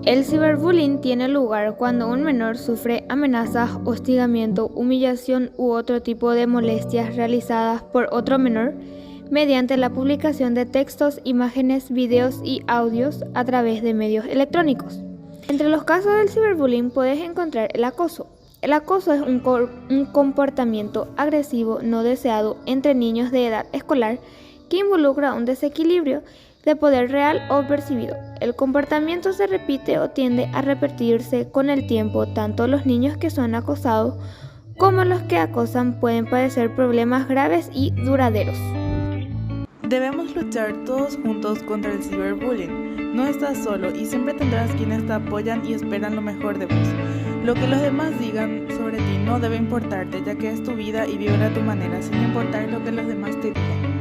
El ciberbullying tiene lugar cuando un menor sufre amenazas, hostigamiento, humillación u otro tipo de molestias realizadas por otro menor mediante la publicación de textos, imágenes, videos y audios a través de medios electrónicos. Entre los casos del ciberbullying puedes encontrar el acoso. El acoso es un comportamiento agresivo no deseado entre niños de edad escolar que involucra un desequilibrio de poder real o percibido. El comportamiento se repite o tiende a repetirse con el tiempo. Tanto los niños que son acosados como los que acosan pueden padecer problemas graves y duraderos. Debemos luchar todos juntos contra el ciberbullying. No estás solo y siempre tendrás quienes te apoyan y esperan lo mejor de vos. Lo que los demás digan sobre ti no debe importarte, ya que es tu vida y vívela a tu manera, sin importar lo que los demás te digan.